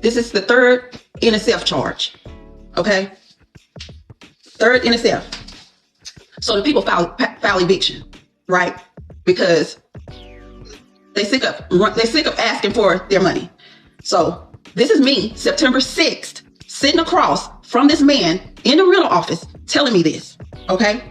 This is the third NSF charge. Okay? Third NSF. So the people file eviction, right? Because they sick of asking for their money. So this is me, September 6th, sitting across from this man in the rental office telling me this, okay?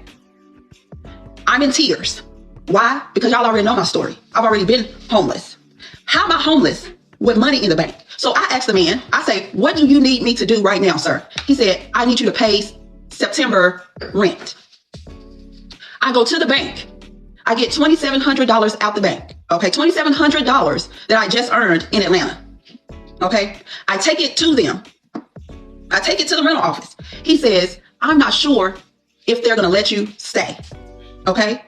I'm in tears. Why? Because y'all already know my story. I've already been homeless. How am I homeless with money in the bank? So I asked the man, I say, what do you need me to do right now, sir? He said, I need you to pay September rent. I go to the bank. I get $2,700 out the bank. Okay, $2,700 that I just earned in Atlanta. Okay, I take it to them. I take it to the rental office. He says, I'm not sure if they're going to let you stay. Okay,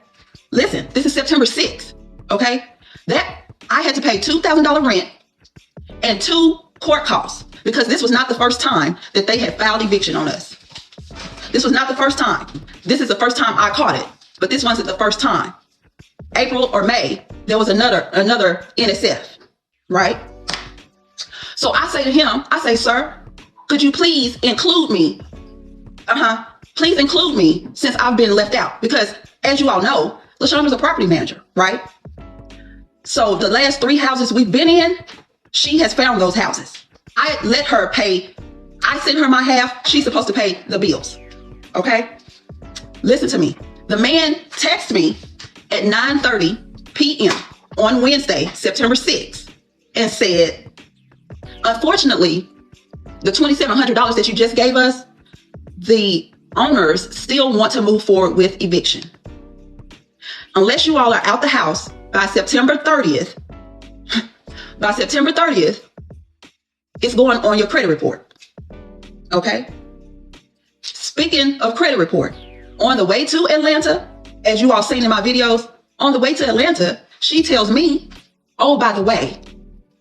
listen, this is September 6th. Okay, that I had to pay $2,000 rent and 2 court costs because this was not the first time that they had filed eviction on us. This was not the first time. This is the first time I caught it, but this wasn't the first time. April or May, there was another NSF, right? So I say to him, I say, sir, could you please include me? Please include me since I've been left out. Because as you all know, LaShondra's a property manager, right? So the last 3 houses we've been in, she has found those houses. I let her pay. I send her my half. She's supposed to pay the bills. Okay? Listen to me. The man texted me at 9:30 p.m. on Wednesday, September 6th, and said, unfortunately, the $2,700 that you just gave us, the owners still want to move forward with eviction. Unless you all are out the house by September 30th, it's going on your credit report. Okay? Speaking of credit report, on the way to Atlanta, as you all seen in my videos, on the way to Atlanta, she tells me, oh, by the way,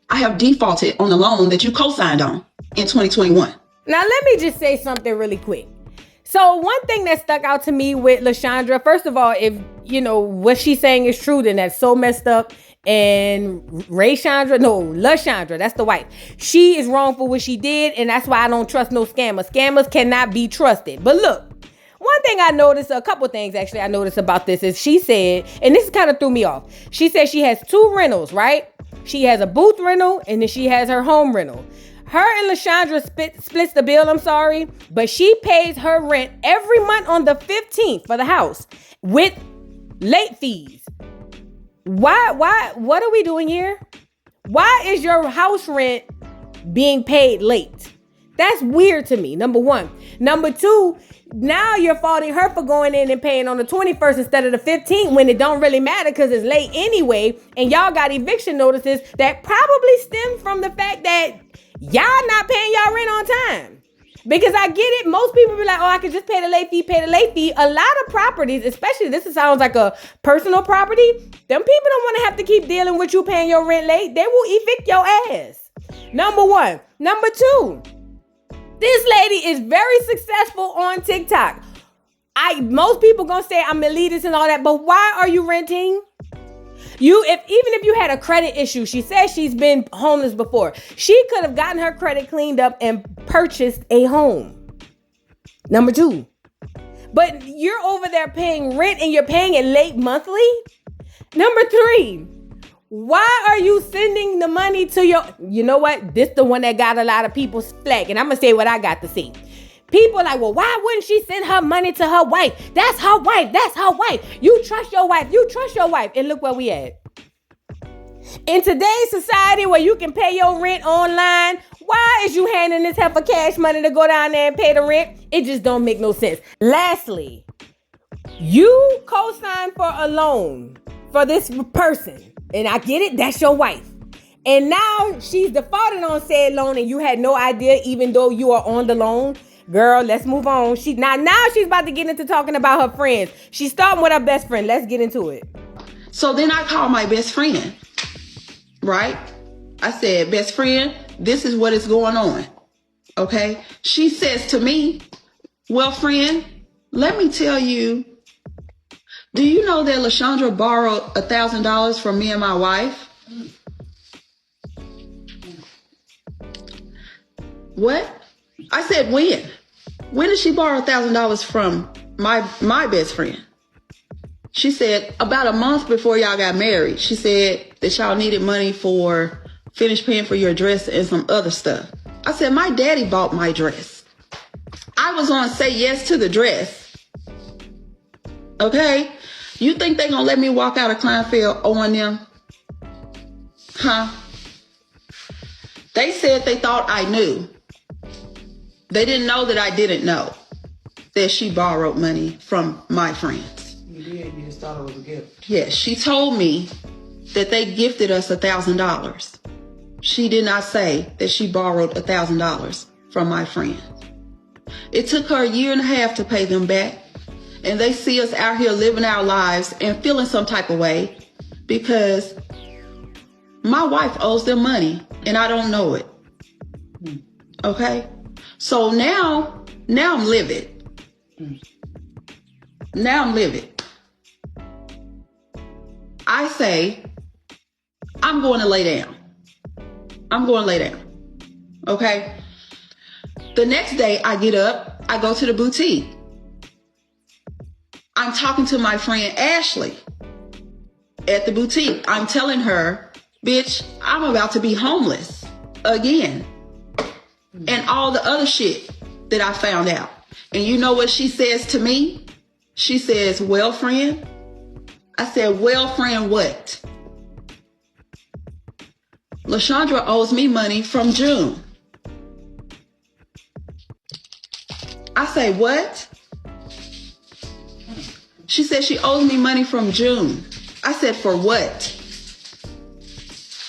I have defaulted on the loan that you co-signed on in 2021. Now, let me just say something really quick. So one thing that stuck out to me with LaShondra, first of all, if, you know, what she's saying is true, then that's so messed up. And LaShondra, that's the wife. She is wrong for what she did. And that's why I don't trust no scammers. Scammers cannot be trusted. But look, one thing I noticed, a couple things actually I noticed about this is she said, and this kind of threw me off. She said she has 2 rentals, right? She has a booth rental and then she has her home rental. Her and LaShondra splits the bill, but she pays her rent every month on the 15th for the house with late fees. Why, what are we doing here? Why is your house rent being paid late? That's weird to me, number 1. Number 2, now you're faulting her for going in and paying on the 21st instead of the 15th when it don't really matter because it's late anyway. And y'all got eviction notices that probably stem from the fact that y'all not paying y'all rent on time. Because I get it. Most people be like, oh, I can just pay the late fee. A lot of properties, especially this sounds like a personal property. Them people don't want to have to keep dealing with you paying your rent late. They will evict your ass. Number 1. Number 2. This lady is very successful on TikTok. Most people gonna say I'm elitist and all that, but why are you renting? Even if you had a credit issue, she says she's been homeless before. She could have gotten her credit cleaned up and purchased a home. Number 2. But you're over there paying rent and you're paying it late monthly. Number 3. Why are you sending the money to you know what? This the one that got a lot of people's flag. And I'm going to say what I got to see. People are like, well, why wouldn't she send her money to her wife? That's her wife. You trust your wife. And look where we at. In today's society where you can pay your rent online, why is you handing this heifer cash money to go down there and pay the rent? It just don't make no sense. Lastly, you co-signed for a loan for this person. And I get it, that's your wife. And now she's defaulted on said loan and you had no idea even though you are on the loan. Girl, let's move on. Now she's about to get into talking about her friends. She's starting with her best friend. Let's get into it. So then I called my best friend, right? I said, best friend, this is what is going on. Okay? She says to me, well, friend, let me tell you, do you know that LaShondra borrowed $1,000 from me and my wife? What? I said, when? When did she borrow $1,000 from my best friend? She said, about a month before y'all got married. She said that y'all needed money for finish paying for your dress and some other stuff. I said, my daddy bought my dress. I was gonna say yes to the dress. Okay? You think they gonna let me walk out of Kleinfeld owing them? Huh? They said they thought I knew. They didn't know that I didn't know that she borrowed money from my friends. You did. You just thought it was a gift. Yes, she told me that they gifted us $1,000. She did not say that she borrowed $1,000 from my friend. It took her 1.5 years to pay them back. And they see us out here living our lives and feeling some type of way because my wife owes them money and I don't know it. Okay? So now I'm livid. Now I'm livid. I say, I'm going to lay down. I'm going to lay down. Okay? The next day I get up, I go to the boutique. I'm talking to my friend Ashley at the boutique. I'm telling her, bitch, I'm about to be homeless again. And all the other shit that I found out. And you know what she says to me? She says, well, friend. I said, well, friend, what? LaShondra owes me money from June. I say, what? She said she owes me money from June. I said, for what?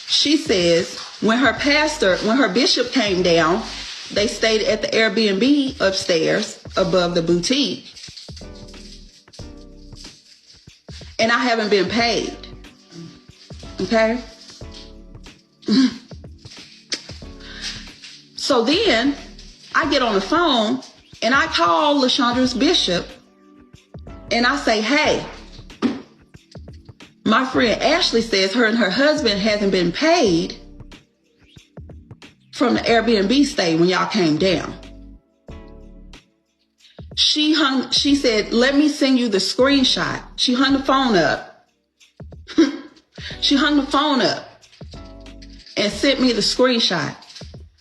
She says, when her bishop came down, they stayed at the Airbnb upstairs above the boutique. And I haven't been paid. Okay? So then I get on the phone and I call LaShondra's bishop and I say, hey, my friend Ashley says her and her husband hasn't been paid from the Airbnb stay when y'all came down. She said, let me send you the screenshot. She hung the phone up. She hung the phone up and sent me the screenshot.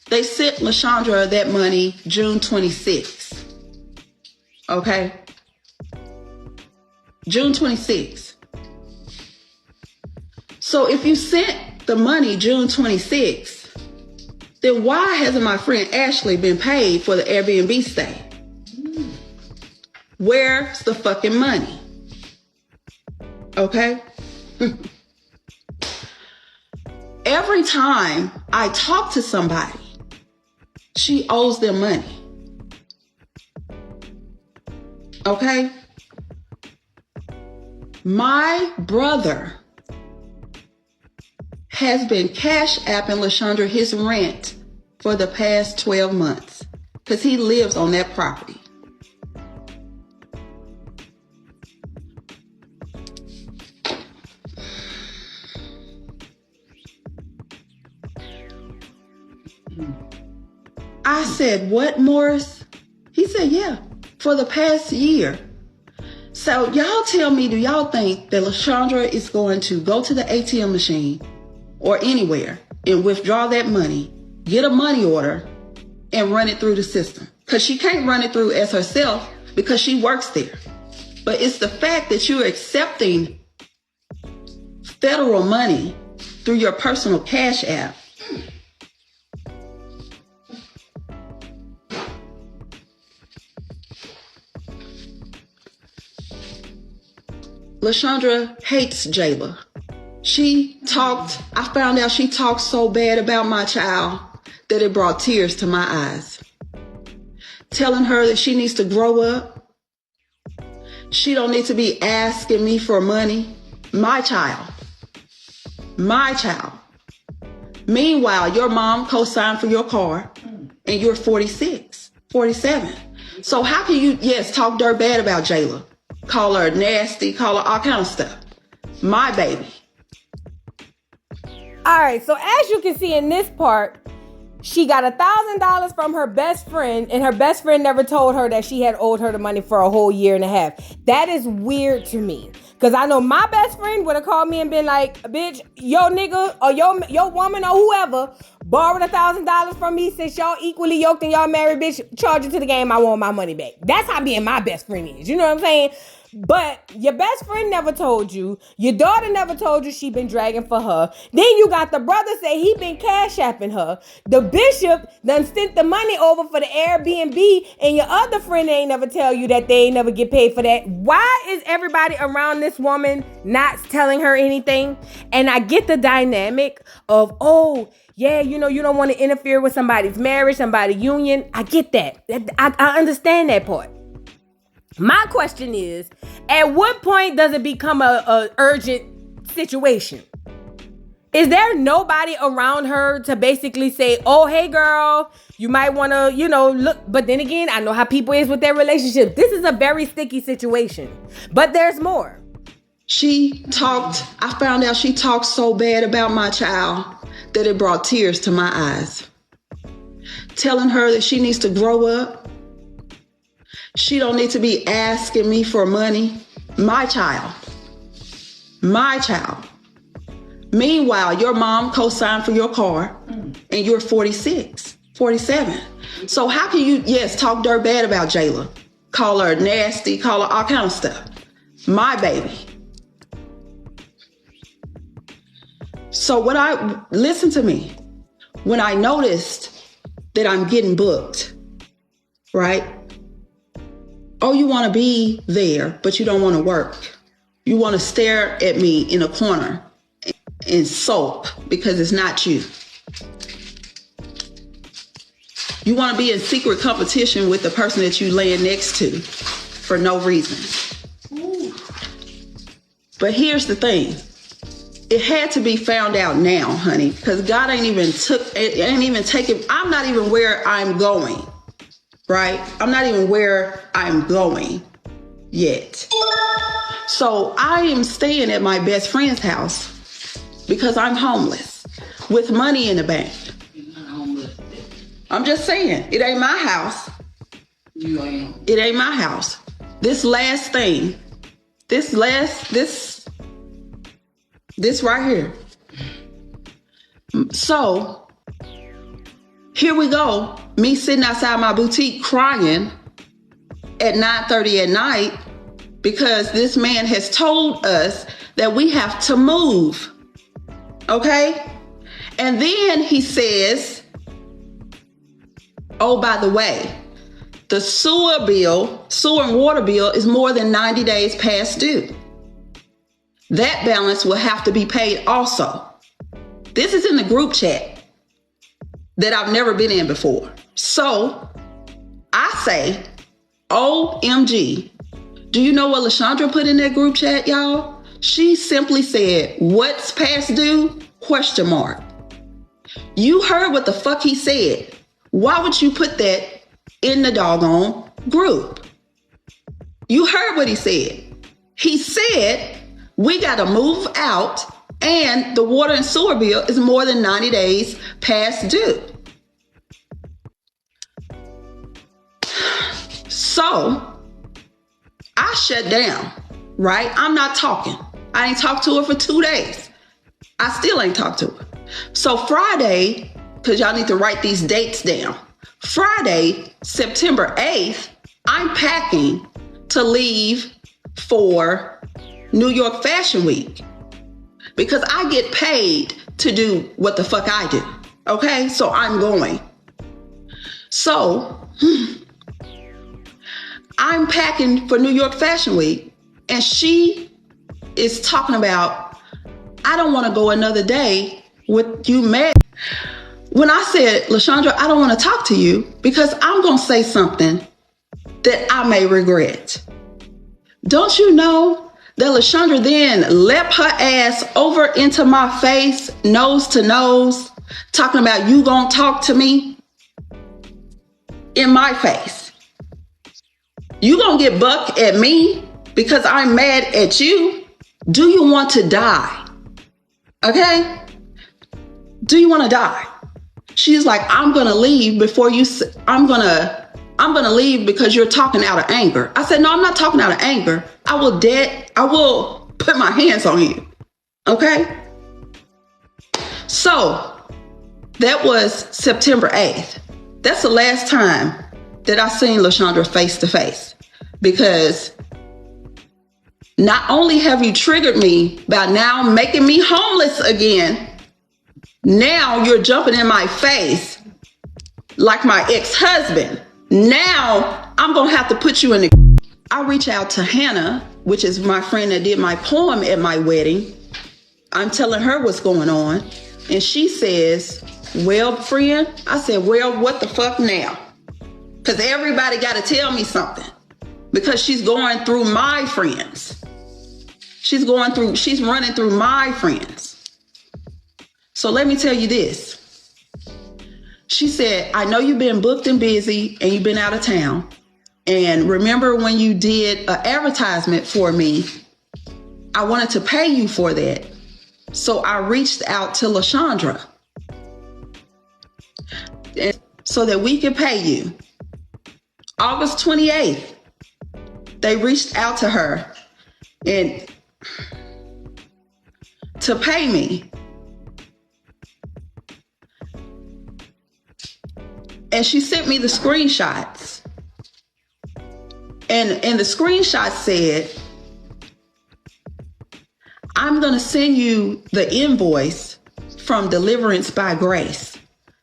They sent LaShondra that money June 26th. Okay? June 26th. So if you sent the money June 26th, then why hasn't my friend Ashley been paid for the Airbnb stay? Where's the fucking money? Okay? Every time I talk to somebody, she owes them money. Okay? My brother has been cash apping LaShondra his rent for the past 12 months because he lives on that property. I said, what, Morris? He said, yeah, for the past year. So y'all tell me, do y'all think that LaShondra is going to go to the ATM machine or anywhere and withdraw that money, get a money order, and run it through the system? Because she can't run it through as herself because she works there. But it's the fact that you're accepting federal money through your personal cash app. LaShondra hates Jayla. I found out she talked so bad about my child that it brought tears to my eyes. Telling her that she needs to grow up. She don't need to be asking me for money. My child. My child. Meanwhile, your mom co-signed for your car and you're 46, 47. So how can you, talk dirt bad about Jayla? Call her nasty, call her all kind of stuff. My baby. All right, so as you can see in this part, she got $1,000 from her best friend, and her best friend never told her that she had owed her the money for a whole year and a half. That is weird to me. Because I know my best friend would have called me and been like, bitch, your nigga or your woman or whoever borrowed $1,000 from me. Since y'all equally yoked and y'all married, bitch, charge it to the game. I want my money back. That's how being my best friend is. You know what I'm saying? But your best friend never told you. Your daughter never told you she been dragging for her. Then you got the brother say he been cash apping her. The bishop done sent the money over for the Airbnb, and your other friend ain't never tell you that they ain't never get paid for that. Why is everybody around this woman not telling her anything? And I get the dynamic of, oh, yeah, you know, you don't want to interfere with somebody's marriage, somebody's union. I get that. I understand that part. My question is, at what point does it become a urgent situation? Is there nobody around her to basically say, oh, hey, girl, you might want to, you know, look. But then again, I know how people is with their relationships. This is a very sticky situation. But there's more. I found out she talked so bad about my child that it brought tears to my eyes. Telling her that she needs to grow up. She don't need to be asking me for money. My child. Meanwhile, your mom co-signed for your car and you're 46, 47. So how can you, talk dirt bad about Jayla? Call her nasty, call her all kind of stuff. My baby. So listen to me. When I noticed that I'm getting booked, right? Oh, you want to be there, but you don't want to work. You want to stare at me in a corner and sulk because it's not you. You want to be in secret competition with the person that you laying next to for no reason. Ooh. But here's the thing. It had to be found out now, honey, because God ain't even taken, I'm not even where I'm going. Right? I'm not even where I'm going yet. So I am staying at my best friend's house because I'm homeless with money in the bank. You're not homeless. I'm just saying, it ain't my house. You ain't. It ain't my house. This last thing, this right here. So here we go. Me sitting outside my boutique crying at 9:30 at night because this man has told us that we have to move. Okay? And then he says, oh, by the way, the sewer and water bill is more than 90 days past due. That balance will have to be paid also. This is in the group chat that I've never been in before. So I say, OMG. Do you know what LaShondra put in that group chat, y'all? She simply said, what's past due? ? You heard what the fuck he said. Why would you put that in the doggone group? You heard what he said. He said, we got to move out and the water and sewer bill is more than 90 days past due. So I shut down, right? I'm not talking. I ain't talked to her for 2 days. I still ain't talked to her. So Friday, because y'all need to write these dates down. Friday, September 8th, I'm packing to leave for New York Fashion Week because I get paid to do what the fuck I do. Okay, so I'm going. So I'm packing for New York Fashion Week and she is talking about, I don't want to go another day with you mad. When I said, LaShondra, I don't want to talk to you because I'm going to say something that I may regret. Don't you know that LaShondra then leapt her ass over into my face, nose to nose, talking about you gonna talk to me in my face. You gonna get buck at me because I'm mad at you? Do you want to die? Okay? Do you want to die? She's like, I'm gonna leave before you. I'm gonna leave because you're talking out of anger. I said, no, I'm not talking out of anger. I will put my hands on you. Okay. So that was September 8th. That's the last time that I seen LaShondra face to face, because not only have you triggered me by now making me homeless again, now you're jumping in my face like my ex-husband. Now I'm going to have to put you in the... I reach out to Hannah, which is my friend that did my poem at my wedding. I'm telling her what's going on. And she says, well, friend, I said, well, what the fuck now? Because everybody got to tell me something. Because she's going through my friends. She's running through my friends. So let me tell you this. She said, I know you've been booked and busy and you've been out of town. And remember when you did an advertisement for me, I wanted to pay you for that. So I reached out to LaShondra so that we could pay you. August 28th, they reached out to her and to pay me. And she sent me the screenshots. And the screenshot said, I'm going to send you the invoice from Deliverance by Grace,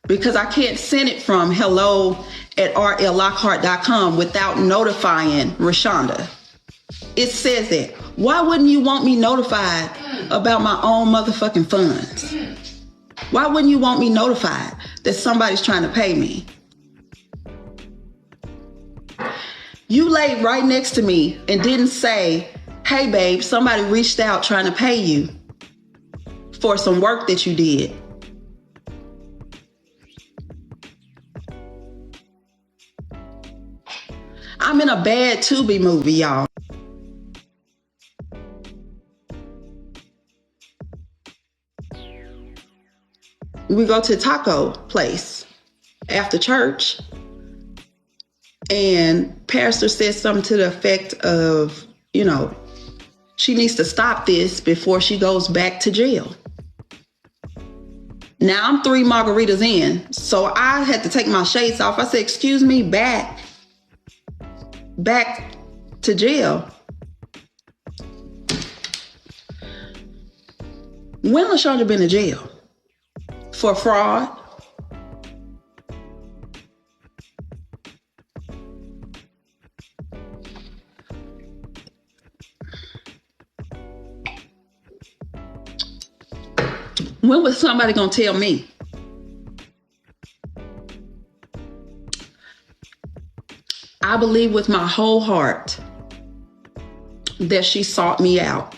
because I can't send it from hello@rllockhart.com without notifying Rashonda. It says that. Why wouldn't you want me notified about my own motherfucking funds? Why wouldn't you want me notified that somebody's trying to pay me? You laid right next to me and didn't say, hey babe, somebody reached out trying to pay you for some work that you did. I'm in a bad Tubi movie, y'all. We go to a taco place after church, and pastor says something to the effect of, you know, she needs to stop this before she goes back to jail. Now I'm 3 margaritas in, so I had to take my shades off. I said, excuse me, back to jail. When LaShondra been in jail? For fraud? When was somebody gonna tell me? I believe with my whole heart that she sought me out,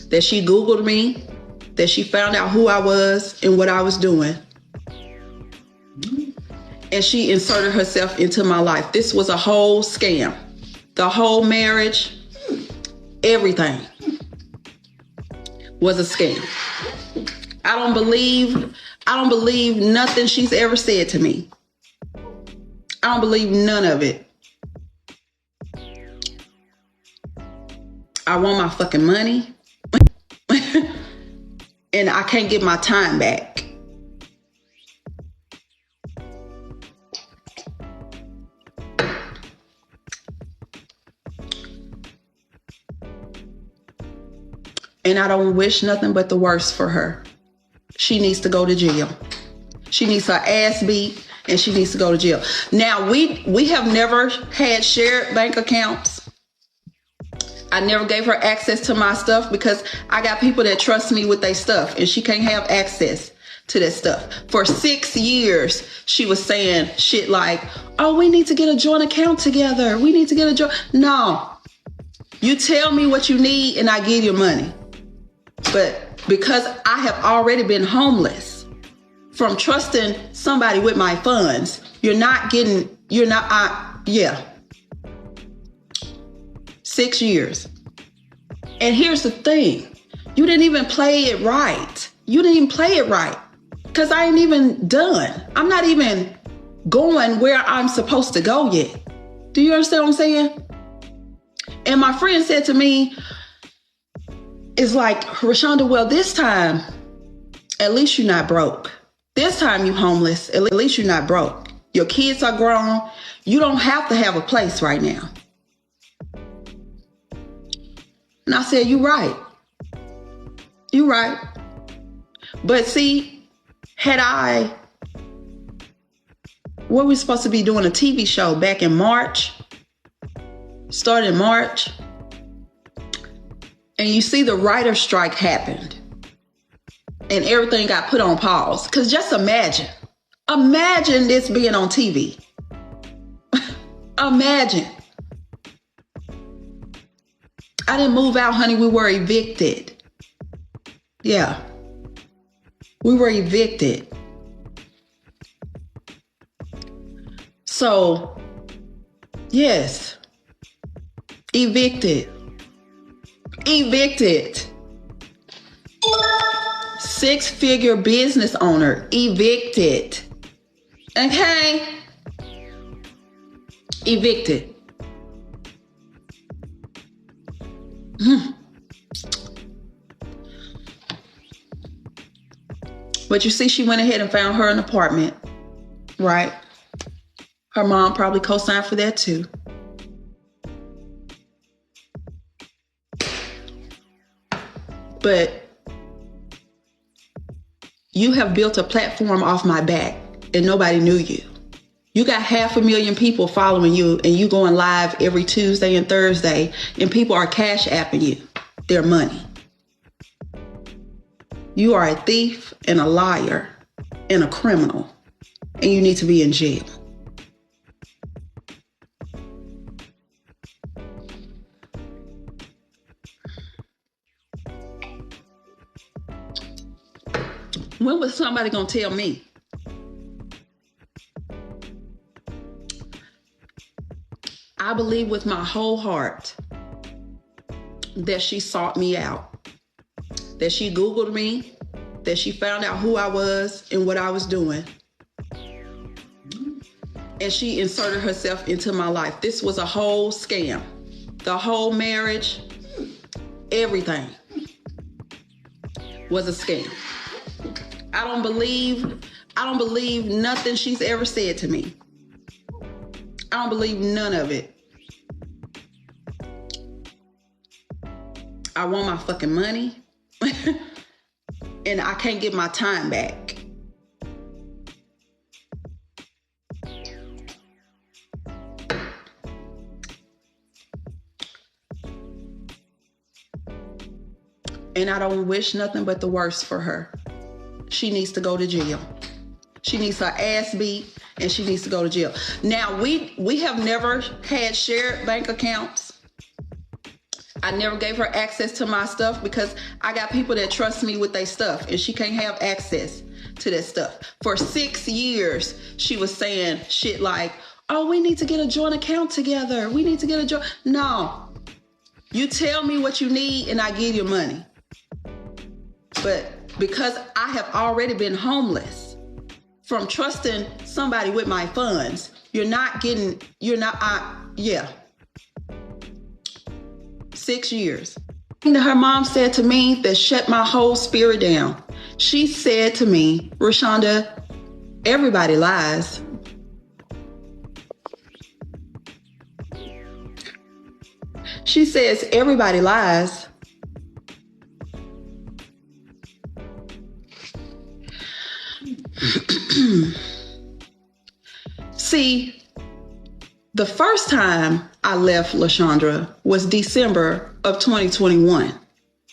that she Googled me, that she found out who I was and what I was doing, and she inserted herself into my life. This was a whole scam. The whole marriage, everything was a scam. I don't believe nothing she's ever said to me. I don't believe none of it. I want my fucking money. And I can't get my time back. And I don't wish nothing but the worst for her. She needs to go to jail. She needs her ass beat, and she needs to go to jail. Now, we have never had shared bank accounts. I never gave her access to my stuff because I got people that trust me with their stuff, and she can't have access to that stuff. For 6 years, she was saying shit like, oh, we need to get a joint account together. We need to get a joint. No. You tell me what you need, and I give you money. But because I have already been homeless from trusting somebody with my funds, yeah. 6 years. And here's the thing. You didn't even play it right. You didn't even play it right. Because I ain't even done. I'm not even going where I'm supposed to go yet. Do you understand what I'm saying? And my friend said to me, it's like, Rashonda, well, this time, at least you're not broke. This time you homeless, at least you're not broke. Your kids are grown. You don't have to have a place right now. And I said, you're right. You're right. But see, what we supposed to be doing a TV show back in March, started in March, and you see the writer's strike happened and everything got put on pause. Because just imagine this being on TV. Imagine. I didn't move out, honey. We were evicted. Yeah. We were evicted. So, yes. Evicted. 6-figure business owner. Evicted. Okay? Evicted. But you see, she went ahead and found her an apartment, right? Her mom probably co-signed for that too. But you have built a platform off my back and nobody knew you. You got 500,000 people following you and you going live every Tuesday and Thursday and people are cash apping you their money. You are a thief and a liar and a criminal and you need to be in jail. When was somebody gonna tell me? I believe with my whole heart that she sought me out, that she Googled me, that she found out who I was and what I was doing, and she inserted herself into my life. This was a whole scam. The whole marriage, everything was a scam. I don't believe nothing she's ever said to me. I don't believe none of it. I want my fucking money and I can't get my time back. And I don't wish nothing but the worst for her. She needs to go to jail. She needs her ass beat and she needs to go to jail. Now, we have never had shared bank accounts. I never gave her access to my stuff because I got people that trust me with their stuff and she can't have access to that stuff. For 6 years, she was saying shit like, oh, we need to get a joint account together. We need to get a joint. No, you tell me what you need and I give you money. But because I have already been homeless from trusting somebody with my funds, yeah. 6 years. Her mom said to me that shut my whole spirit down. She said to me, Rashonda, everybody lies. She says, everybody lies. See, the first time I left LaShondra was December of 2021.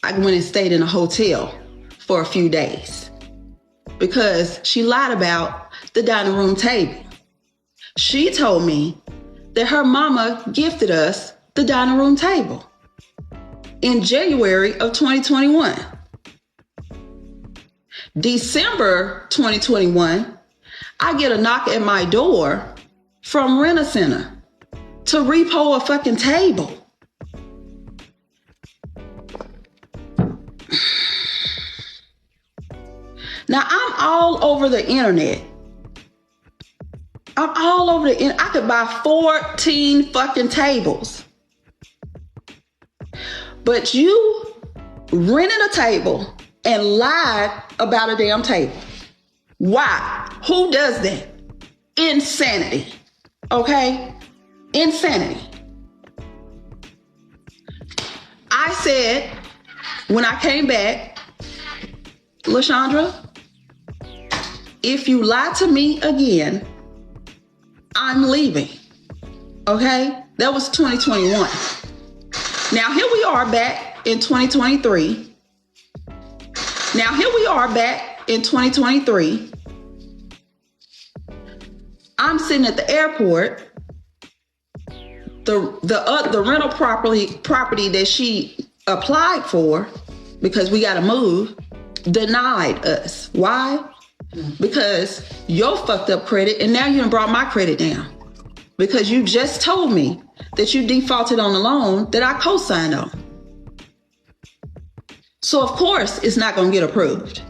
I went and stayed in a hotel for a few days because she lied about the dining room table. She told me that her mama gifted us the dining room table in January of 2021. December 2021, I get a knock at my door from Rent-A-Center to repo a fucking table. Now, I'm all over the internet. I could buy 14 fucking tables. But you rented a table and lied about a damn table. Why? Who does that? Insanity. Okay? Insanity. I said, when I came back, LaShondra, if you lie to me again, I'm leaving. Okay? That was 2021. Now, here we are back in 2023. I'm sitting at the airport. The rental property that she applied for, because we got to move, denied us. Why? Because your fucked up credit, and now you done brought my credit down. Because you just told me that you defaulted on the loan that I co-signed on. So of course it's not going to get approved.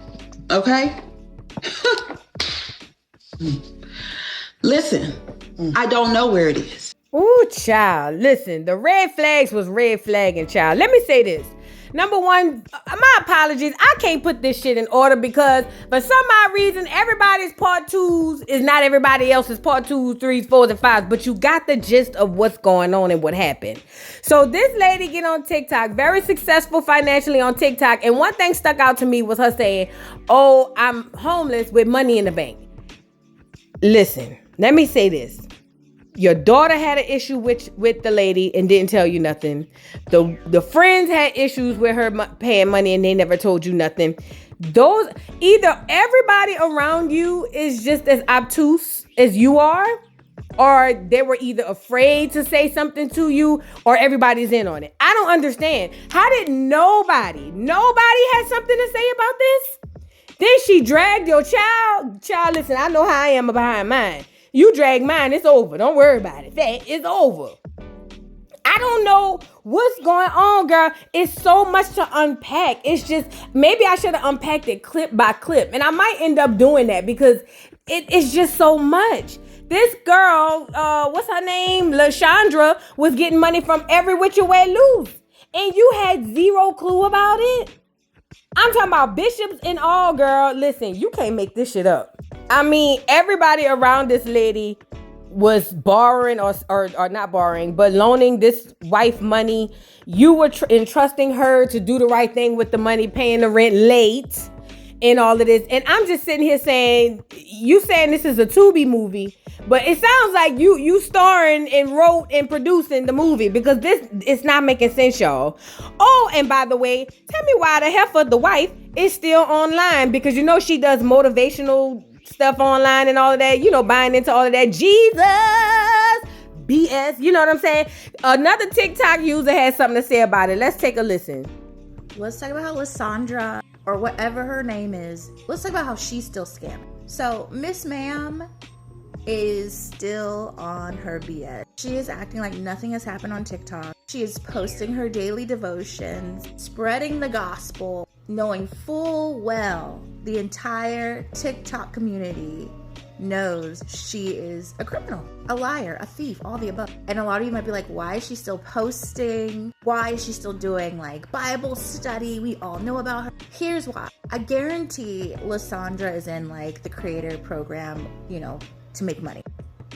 Okay? Listen, I don't know where it is. Ooh, child. Listen, the red flags was red flagging, child. Let me say this. Number one, my apologies. I can't put this shit in order because for some odd reason, everybody's part twos is not everybody else's part twos, threes, fours, and fives. But you got the gist of what's going on and what happened. So this lady get on TikTok, very successful financially on TikTok. And one thing stuck out to me was her saying, oh, I'm homeless with money in the bank. Listen, let me say this. Your daughter had an issue with the lady and didn't tell you nothing. The friends had issues with her paying money and they never told you nothing. Those, either everybody around you is just as obtuse as you are, or they were either afraid to say something to you, or everybody's in on it. I don't understand. How did nobody had something to say about this? Then she dragged your child. Child, listen, I know how I am behind mine. You drag mine, it's over. Don't worry about it. It's over. I don't know what's going on, girl. It's so much to unpack. It's just, maybe I should have unpacked it clip by clip. And I might end up doing that because it's just so much. This girl, what's her name? LaShondra was getting money from every which way loose. And you had zero clue about it? I'm talking about bishops and all, girl. Listen, you can't make this shit up. I mean, everybody around this lady was borrowing or not borrowing, but loaning this wife money. You were entrusting her to do the right thing with the money, paying the rent late and all of this. And I'm just sitting here saying, you saying this is a Tubi movie, but it sounds like you starring and wrote and producing the movie because it's not making sense, y'all. Oh, and by the way, tell me why the heifer, the wife, is still online, because you know she does motivational stuff online and all of that, buying into all of that Jesus BS, you know what I'm saying? Another TikTok user has something to say about it. Let's take a listen. Let's talk about how Lysandra, or whatever her name is, let's talk about how she's still scamming. So Miss Ma'am is still on her BS. She is acting like nothing has happened on TikTok. She is posting her daily devotions, spreading the gospel, knowing full well the entire TikTok community knows she is a criminal, a liar, a thief, all the above. And a lot of you might be like, why is she still posting? Why is she still doing like Bible study? We all know about her. Here's why. I guarantee Lysandra is in like the creator program, to make money.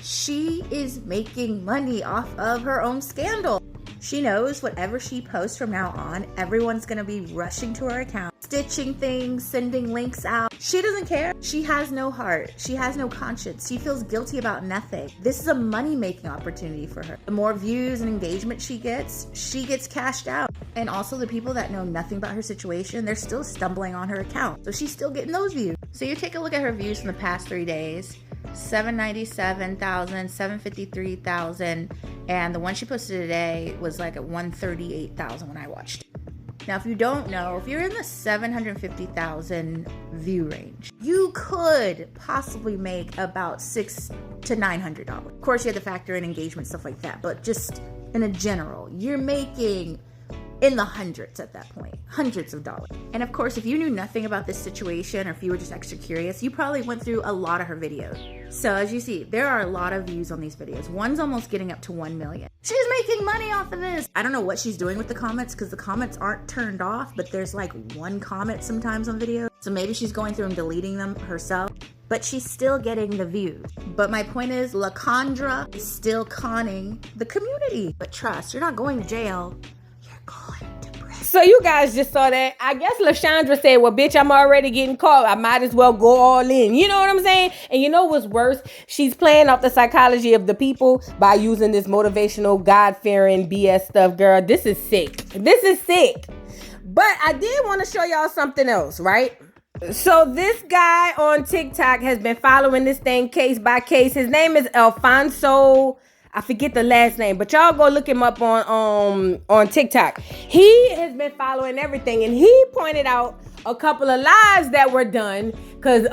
She is making money off of her own scandal. She knows whatever she posts from now on, everyone's gonna be rushing to her account, stitching things, sending links out. She doesn't care. She has no heart. She has no conscience. She feels guilty about nothing. This is a money-making opportunity for her. The more views and engagement she gets cashed out. And also the people that know nothing about her situation, they're still stumbling on her account. So she's still getting those views. So you take a look at her views from the past 3 days. 797,000, 753,000, and the one she posted today was like at 138,000 when I watched it. Now, if you don't know, if you're in the 750,000 view range, you could possibly make about $600 to $900. Of course, you have to factor in engagement, stuff like that, but just in a general, you're making in the hundreds at that point, hundreds of dollars. And of course, if you knew nothing about this situation or if you were just extra curious, you probably went through a lot of her videos. So as you see, there are a lot of views on these videos. One's almost getting up to 1 million. She's making money off of this. I don't know what she's doing with the comments because the comments aren't turned off, but there's like one comment sometimes on videos. So maybe she's going through and deleting them herself, but she's still getting the views. But my point is, LaCondra is still conning the community. But trust, you're not going to jail. So you guys just saw that. I guess LaShondra said, well, bitch, I'm already getting caught. I might as well go all in. You know what I'm saying? And you know what's worse? She's playing off the psychology of the people by using this motivational, God-fearing BS stuff, girl. This is sick. This is sick. But I did want to show y'all something else, right? So this guy on TikTok has been following this thing case by case. His name is Alfonso. I forget the last name, but y'all go look him up on TikTok. He has been following everything, and he pointed out a couple of lives that were done because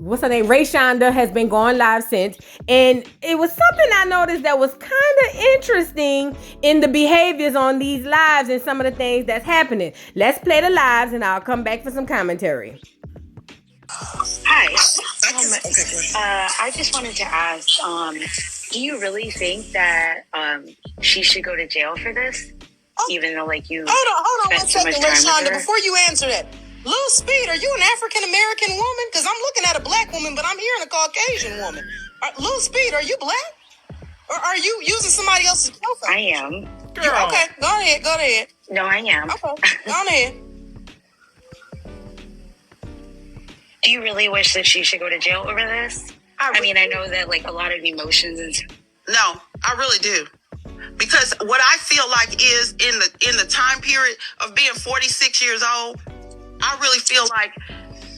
what's her name? Rayshonda has been going live since, and it was something I noticed that was kind of interesting in the behaviors on these lives and some of the things that's happening. Let's play the lives, and I'll come back for some commentary. Hi. I just wanted to ask, do you really think that she should go to jail for this? Even though, like, you Hold on one spent so much second, time with Rayshonda, her? before you answer that. Lil Speed, are you an African-American woman? Because I'm looking at a black woman, but I'm hearing a Caucasian woman. Lil Speed, are you black? Or are you using somebody else's profile? I am. Okay, go ahead. No, I am. Okay, go ahead. Do you really wish that she should go to jail over this? I know that, like, a lot of emotions and stuff. No, I really do. Because what I feel like is in the time period of being 46 years old, I really feel like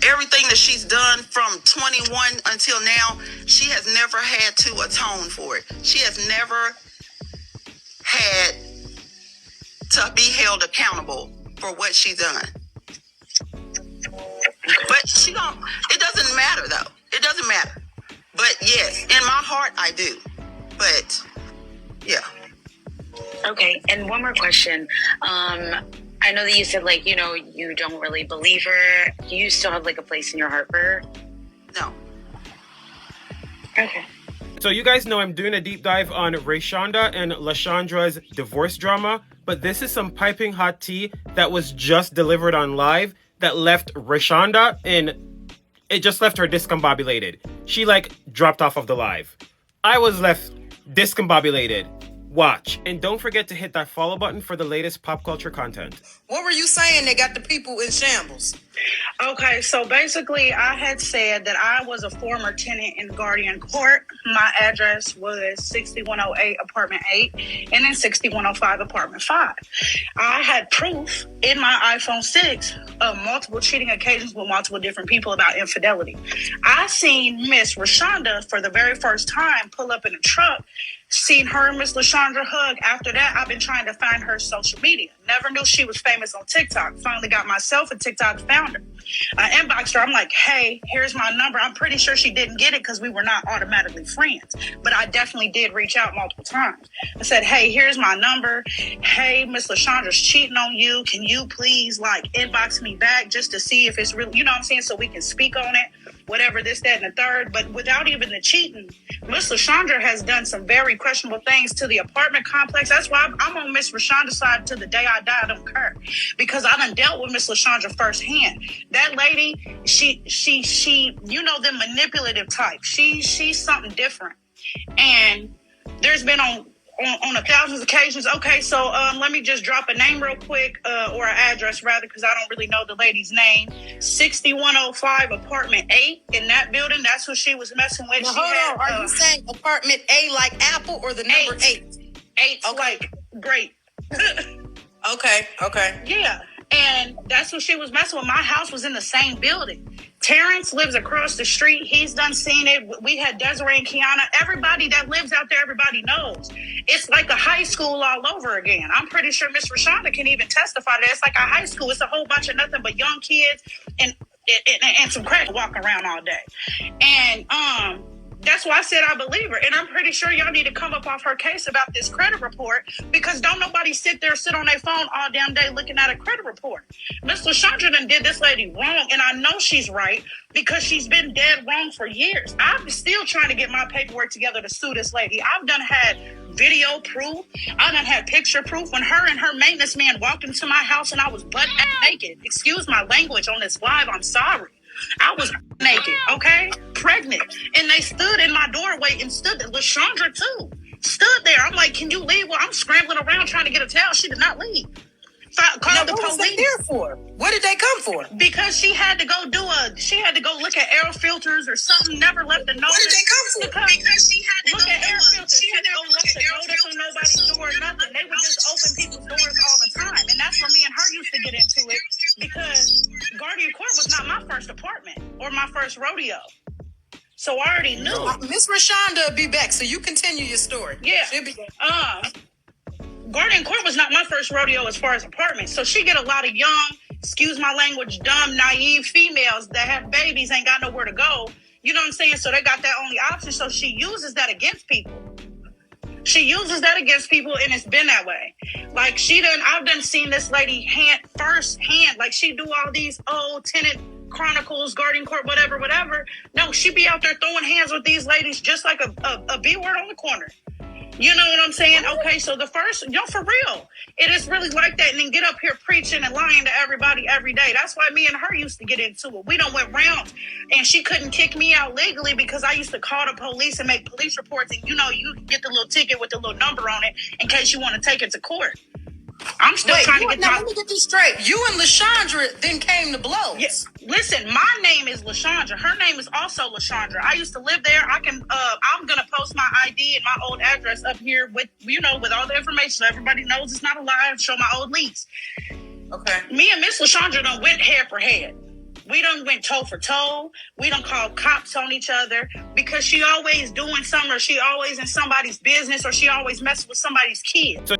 everything that she's done from 21 until now, she has never had to atone for it. She has never had to be held accountable for what she's done. But it doesn't matter though. It doesn't matter. But yes, in my heart, I do. But yeah. Okay, and one more question. I know that you said, like, you know, you don't really believe her. Do you still have, like, a place in your heart for her? No. Okay. So you guys know I'm doing a deep dive on Rayshonda and LaShondra's divorce drama, but this is some piping hot tea that was just delivered on live that left Rayshonda and it just left her discombobulated. She, like, dropped off of the live. I was left discombobulated. Watch. And don't forget to hit that follow button for the latest pop culture content. What were you saying that got the people in shambles? Okay, so basically I had said that I was a former tenant in Guardian Court. My address was 6108 apartment 8 and then 6105 apartment 5. I had proof in my iPhone 6 of multiple cheating occasions with multiple different people about infidelity. I seen Miss Rayshonda for the very first time pull up in a truck. Seen her and Miss LaShondra hug. After that, I've been trying to find her social media. Never knew she was famous on TikTok. Finally got myself a TikTok founder. I inboxed her. I'm like, hey, here's my number. I'm pretty sure she didn't get it because we were not automatically friends. But I definitely did reach out multiple times. I said, hey, here's my number. Hey, Miss LaShondra's cheating on you. Can you please, like, inbox me back just to see if it's really, you know what I'm saying, so we can speak on it. Whatever, this, that, and the third. But without even the cheating, Miss LaShondra has done some very questionable things to the apartment complex. That's why I'm on Miss LaShondra's side to the day I die. I don't care. Because I done dealt with Miss LaShondra firsthand. That lady, she, you know, the manipulative type. She's something different. And there's been on 1,000 occasions. Okay, so let me just drop a name real quick, or an address rather, because I don't really know the lady's name. 6105 apartment 8 in that building. That's who she was messing with. Now, hold on. Are you saying apartment A like Apple or the number 8? 8, okay. like great. Okay. Yeah, and that's who she was messing with. My house was in the same building. Terrence lives across the street. He's done seen it. We had Desiree and Kiana. Everybody that lives out there, everybody knows. It's like a high school all over again. I'm pretty sure Miss Rayshonda can even testify to that. It's like a high school. It's a whole bunch of nothing but young kids and some crack walking around all day. And That's why I said I believe her. And I'm pretty sure y'all need to come up off her case about this credit report, because don't nobody sit on their phone all damn day looking at a credit report. Miss LaShondra done did this lady wrong, and I know she's right because she's been dead wrong for years. I'm still trying to get my paperwork together to sue this lady. I've done had video proof. I done had picture proof when her and her maintenance man walked into my house and I was butt naked. Excuse my language on this live. I'm sorry. I was naked, okay? Pregnant. And they stood in my doorway and stood there. LaShondra, too. Stood there. I'm like, can you leave? Well, I'm scrambling around trying to get a towel. She did not leave. Called the police. What was they there for? What did they come for? Because she had to go look at air filters or something. Never left a notice. What did they come for? Because she had to look at air filters. She had to go left a notice on nobody's door or nothing. They would just open people's doors all the time. And that's where me and her used to get into it, because Guardian Court was not my first apartment or my first rodeo. So I already knew. Miss Rashonda will be back, so you continue your story. Yeah. Guardian Court was not my first rodeo as far as apartments. So she get a lot of young, excuse my language, dumb, naive females that have babies, ain't got nowhere to go. You know what I'm saying? So they got that only option. So she uses that against people. And it's been that way. Like I've done seen this lady firsthand. Like she do all these tenant chronicles, Guardian Court, whatever. No, she be out there throwing hands with these ladies just like a B word on the corner. You know what I'm saying? Okay, so the first, for real. It is really like that. And then get up here preaching and lying to everybody every day. That's why me and her used to get into it. We done went round, and she couldn't kick me out legally because I used to call the police and make police reports. And you get the little ticket with the little number on it in case you want to take it to court. I'm still trying to get now, let me get this straight. You and LaShondra then came to blows. Yes. Listen, my name is LaShondra. Her name is also LaShondra. I used to live there. I'm gonna post my ID and my old address up here with all the information so everybody knows it's not a lie. And show my old lease. Okay. Me and Miss LaShondra done went head for head. We done went toe for toe. We done called cops on each other because she always doing something, or she always in somebody's business, or she always messing with somebody's kids.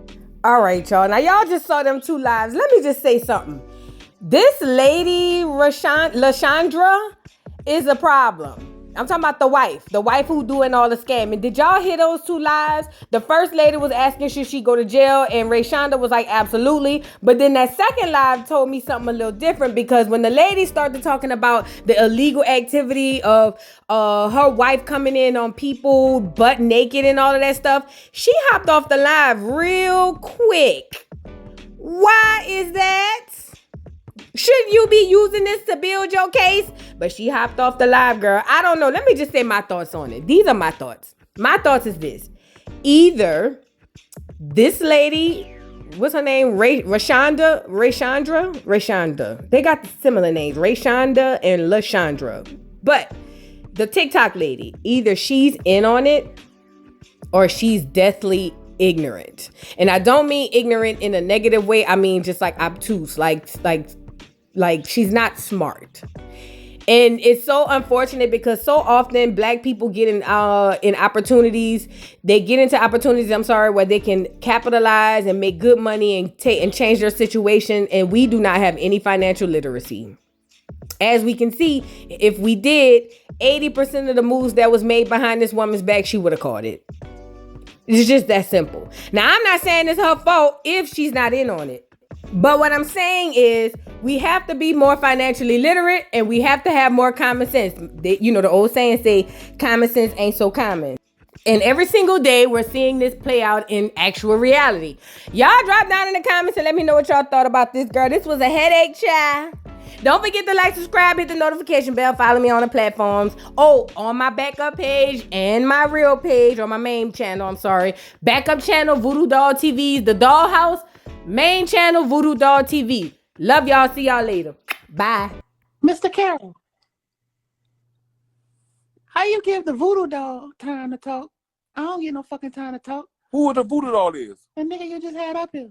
All right, y'all. Now, y'all just saw them two lives. Let me just say something. This lady, LaShondra, is a problem. I'm talking about the wife who doing all the scamming. Did y'all hear those two lives? The first lady was asking should she go to jail, and Rayshonda was like, absolutely. But then that second live told me something a little different, because when the lady started talking about the illegal activity of her wife coming in on people butt naked and all of that stuff, she hopped off the live real quick. Why is that? Shouldn't you be using this to build your case? But she hopped off the live, girl. I don't know. Let me just say my thoughts on it. These are my thoughts. My thoughts is this. Either this lady, what's her name? Rayshonda. They got similar names, Rayshonda and LaShondra. But the TikTok lady, either she's in on it or she's deathly ignorant. And I don't mean ignorant in a negative way. I mean just like obtuse, like she's not smart. And it's so unfortunate because so often black people get in opportunities. They get into opportunities, where they can capitalize and make good money and change their situation. And we do not have any financial literacy. As we can see, if we did, 80% of the moves that was made behind this woman's back, she would have caught it. It's just that simple. Now, I'm not saying it's her fault if she's not in on it. But what I'm saying is we have to be more financially literate, and we have to have more common sense. The old saying say common sense ain't so common. And every single day we're seeing this play out in actual reality. Y'all drop down in the comments and let me know what y'all thought about this, girl. This was a headache, child. Don't forget to like, subscribe, hit the notification bell, follow me on the platforms. Oh, on my backup page and my real page, or my main channel, backup channel, Voodoo Doll TV's The Dollhouse. Main channel, Voodoo Doll TV. Love y'all. See y'all later. Bye. Mr. Carroll, how you give the Voodoo Doll time to talk? I don't get no fucking time to talk. Who the Voodoo Doll is? The nigga you just had up here.